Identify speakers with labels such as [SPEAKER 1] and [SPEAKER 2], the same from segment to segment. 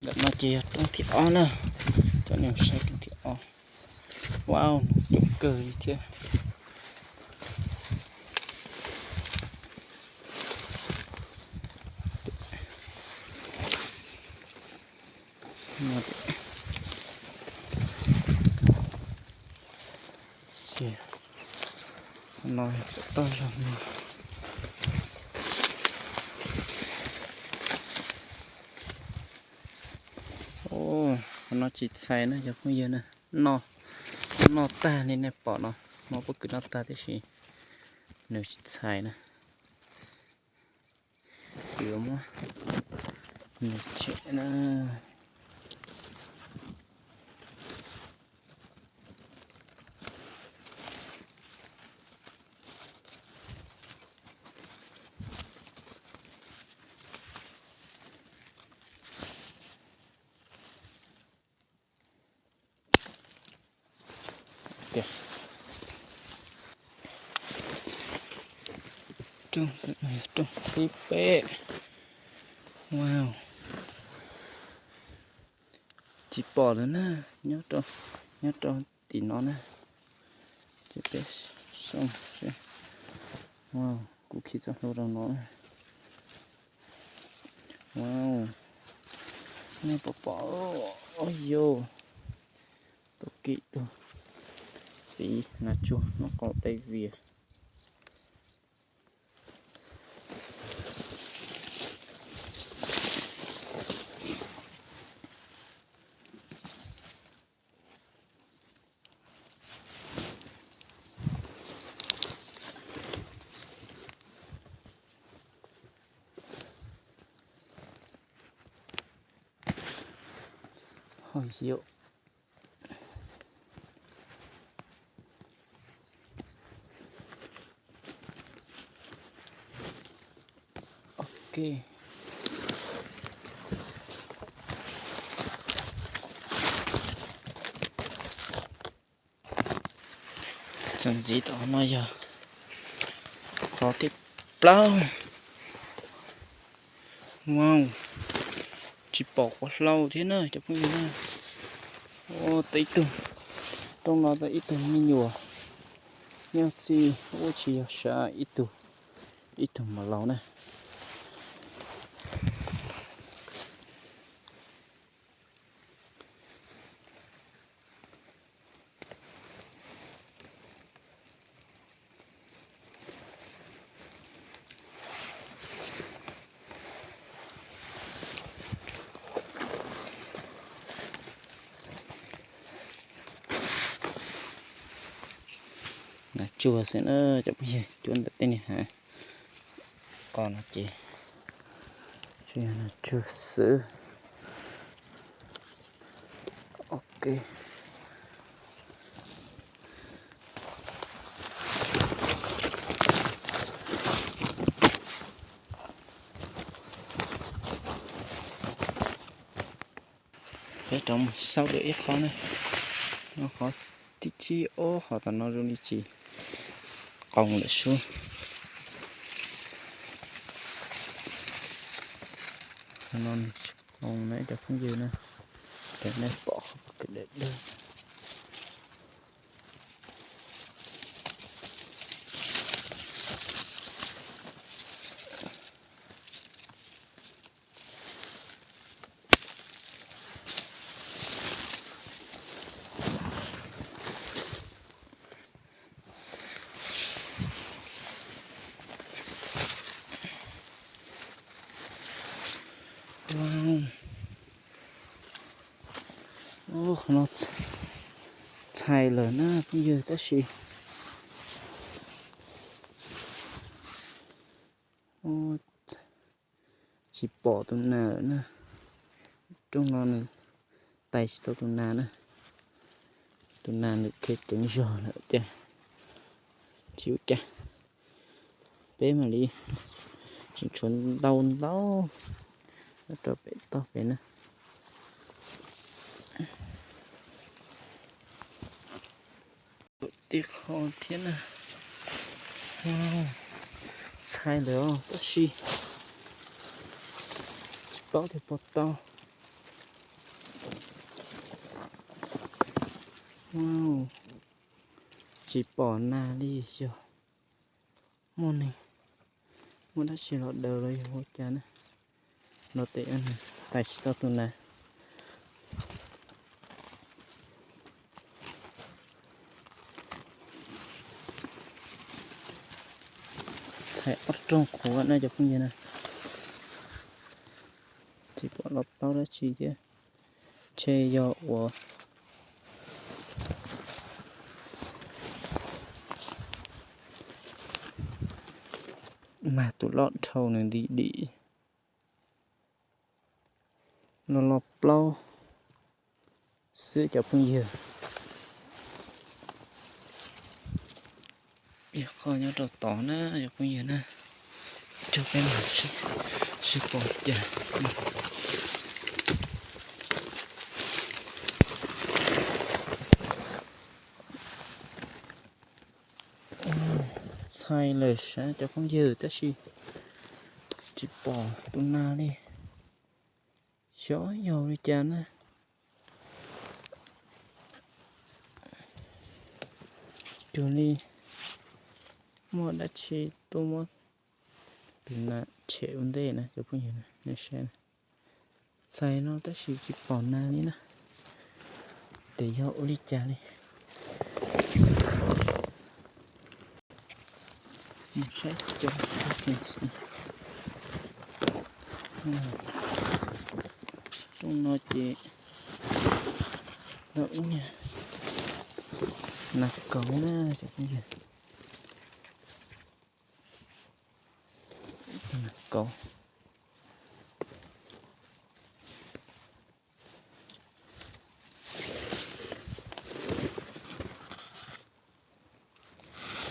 [SPEAKER 1] Gak nó chia trong thịt o nè, cho nên sẽ trong thịt o. Wow, chung cười thế. Nói to rồi. Ô, nó chỉ xài nữa, giờ không giờ nè. Nó ta nên nè bỏ nó bất cứ nó ta thế gì. Nếu chỉ xài nè. Kiểu mà. Nếu chạy nè. Trung tí bê. Wow, chỉ bỏ nữa nè, nhớ trong tí nó nè, chỉ bê xong sẽ, wow, cũng khi cho lâu đâu nó, wow, nè bỏ, ôi yo, tôi kỹ tôi, gì là chua, nó có đây vỉa. Ôi yo. Ok. Chẳng gì đó nó giờ khó tiếp lâu. Wow, chỉ bỏ quá lâu thế này chắc không gì nữa. Ô tí từng trong nó đã ít từng mi nhùa nhưng chỉ ô chỉ sợ ít từng mà lâu này. Chùa sẽ nó chụp gì chùa đặt tên này hả, còn là chị chùa là chùa sứ. Ok, cái trong sau được ít khó này, nó khó tí chi ô họ ta nó luôn đi chị còn lại xuống. Non còn nãy được không gì nữa cái này bỏ cái để đơn. Wow, ô nó chạy lớn á bây giờ ta xì. Ô chỉ bỏ tụi nào nữa trong nó này tay tụi nào nữa tụi nào được cái tiếng giò nữa chứ chịu cha bé mà đi chỉ chuẩn đau nó cho bé to bé nữa. Tiếc không thiên à. Wow, sai rồi, tất xì. Có thể bỏ to. Wow, chỉ bỏ na đi rồi. Môn này, môn đã chỉ lọt đầu rồi, hỗ trợ nữa. Nó tệ ăn này, tại sao tụi này? Thầy bắt trong khổ này cho không gì nè. Chỉ bỏ lọt bao đó chỉ chứ. Chê dọ của mà tụi lọt thầu này đi nó lọt bao sữa cho không gì. Bây giờ khó nhớ trò tỏ nó cho không gì nè. Cho cái này sẽ bỏ chả. Sai lời sẽ cho không dư ta chỉ bỏ tụi na đi chó dầu đi chán á chú đi mua đã chỉ tôi mua tụi na chế vấn đề này cho không hiểu này này xem sai nó ta chỉ bỏ na đi nè để dầu đi chán đi một set cho mình xem chúng nó chỉ đỡ nha nạc cấu nè cho không hiểu nạc cấu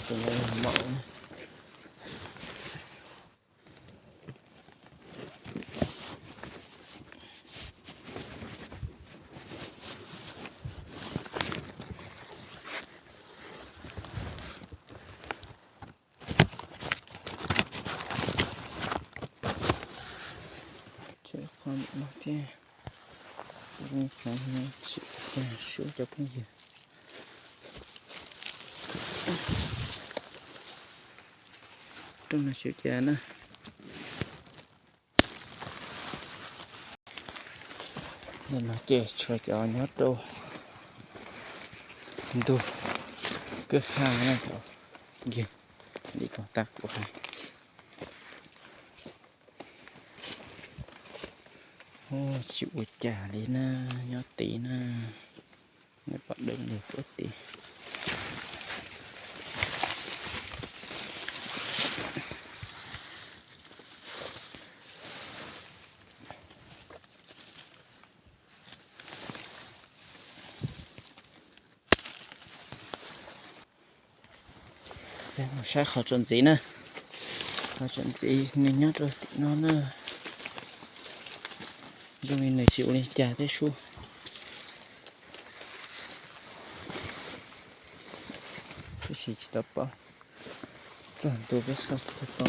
[SPEAKER 1] tụi này là mẫu này. Con nó thế rồi phải chịu sữa cho cái gì trong là sữa chả nè nên mà chè cho nhót đâu đồ cứ hàng này rồi gì đi công tác của này ô chịu trả đi na nhót tí na người bạn đừng được ít tí đây mà sai khó chuẩn gì nè khó chuẩn gì nên nhót rồi tí nó nè cho mình này chịu đi trả thế xu cái gì chỉ tập bao chẳng tôi biết sao tập bao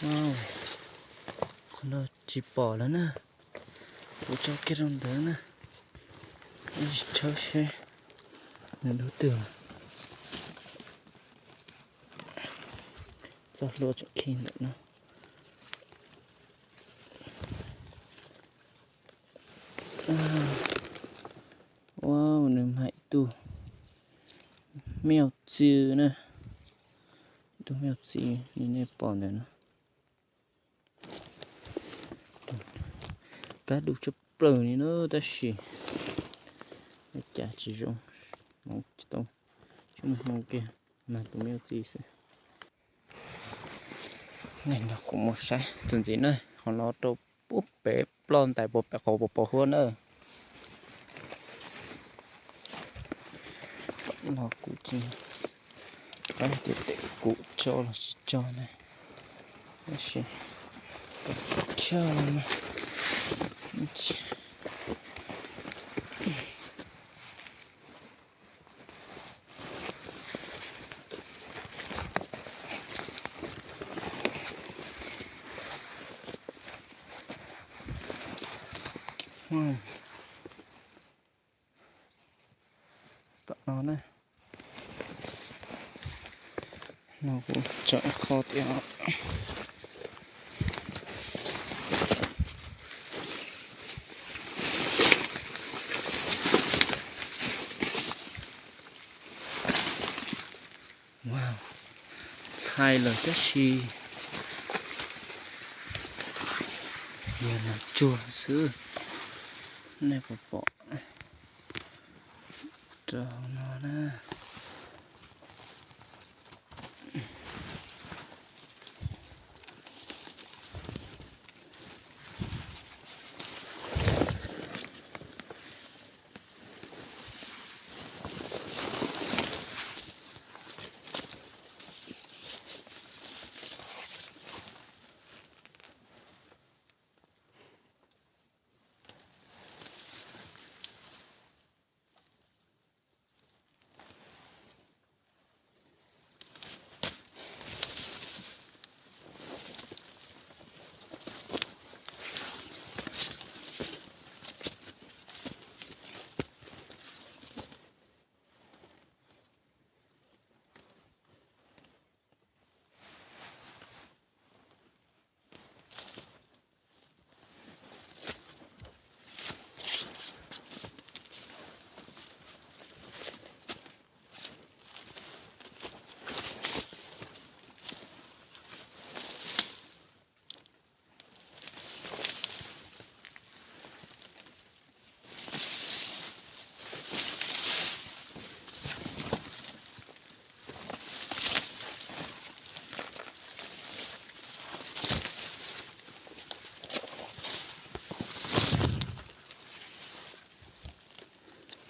[SPEAKER 1] wow con nó chỉ bỏแล้วnè bố cho cái rồng đó nè cháu xe là đối tượng cho lúa cho khi nữa nó wow nướng hại tu mèo chư nè tu mèo chư nên bỏ này nó cá đủ chụp bờ này nữa ta xì chả chỉ dùng một tông chung một kia mà tu mèo chư sẽ này nó cũng một sai chuẩn gì nữa họ lo trâu búp bể plon tại bột bạc hồ bột hơn nữa nó cụ chỉ cái để cụ cho này nó sẽ cho mà nó nè nó cũng chợ khó tiêu wow sai lời cái gì giờ là chùa xứ này phải bỏ cho nó nè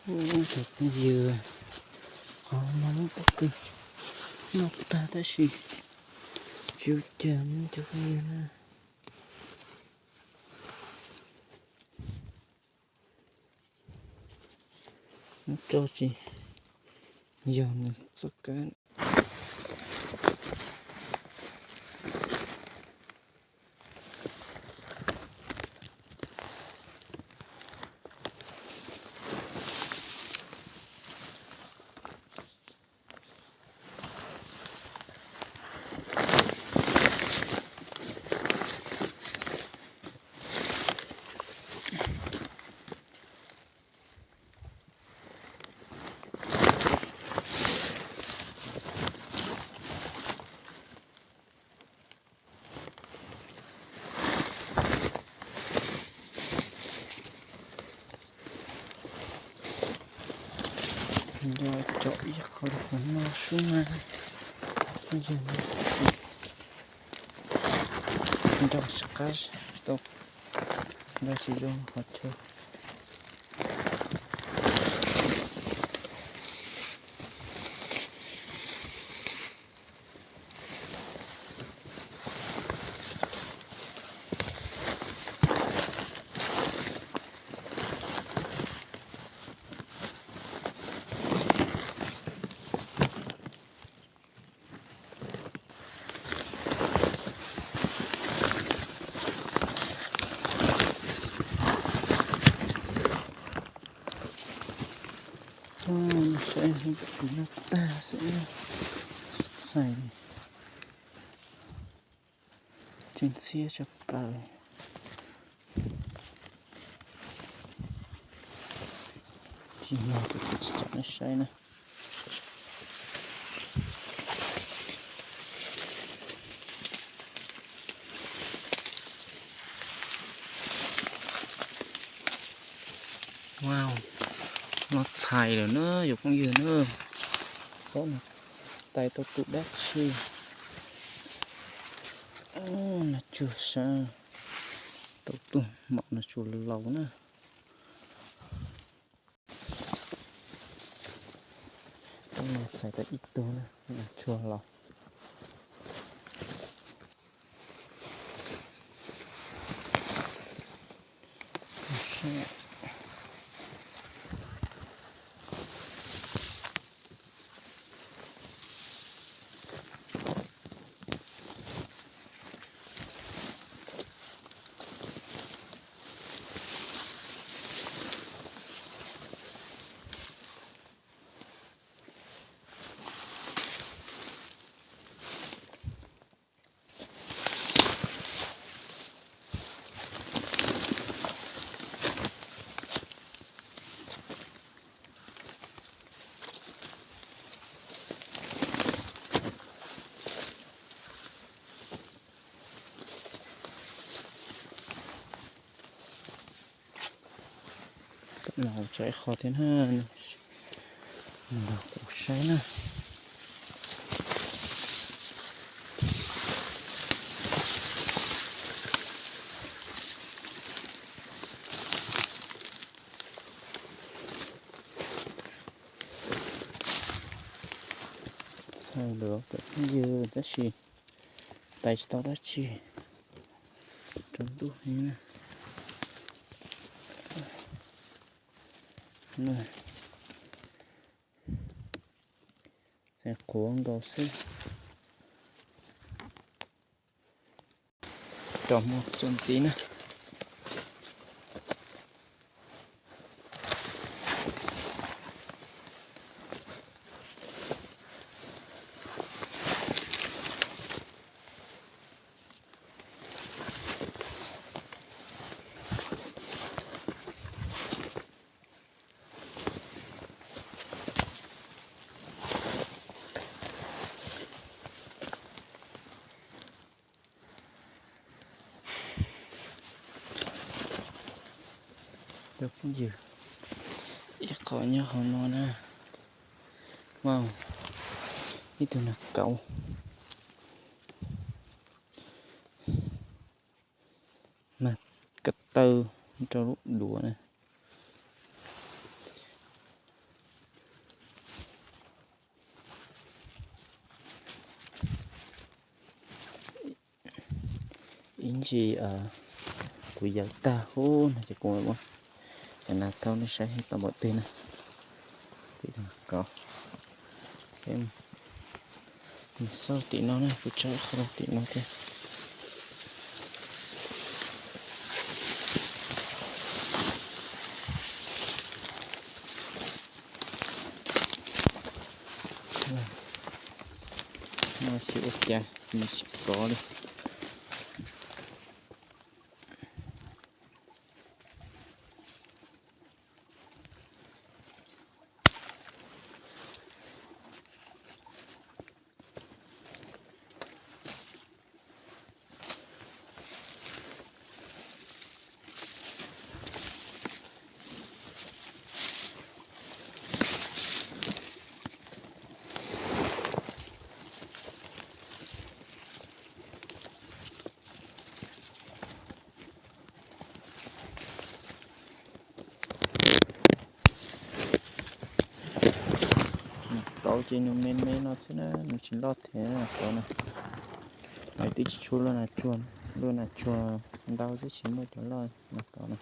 [SPEAKER 1] thật dừa khó nóng bất kỳ nóc ta đã xì chú chấm cho cái nè nó cho chị giờ mình có cái giờ chọi khỏi được nó xuống này bây giờ nó cho scratch stop đây chỉ dùng hot chơi sẽ nó ta sẽ xài trên xe cho cài chỉ là chắc nó sai nè wow nó xài rồi nữa dục con dừa nữa có nè tay tôi tụt đắt chi là chua sao tôi tụt mọc là chua lâu nữa cái này xài tới ítตัวnữa là chua lâu tận nào chạy khó thế hơn là củ sấy nè sao được cái dưa đó chi tay tao đó chi trong túi nè nè sẽ cuốn đồ xí trong một chân xí nè được cái gì ít khỏi nhớ hồi nó nè wow cái tụi là cậu mà cắt tơ cho lúc đùa nè ý gì ở của giờ ta hô này chỉ cùng không chẳng là câu nó sẽ hết một tên này thì có em sau tí nó này cứ chạy không tí nó thế nó sẽ cha mình sẽ có đi cậu chỉ nó men nó sẽ nó chỉ lót thế là cậu này này tí chú luôn là chuồn đau chứ chỉ mới cho lo là cậu này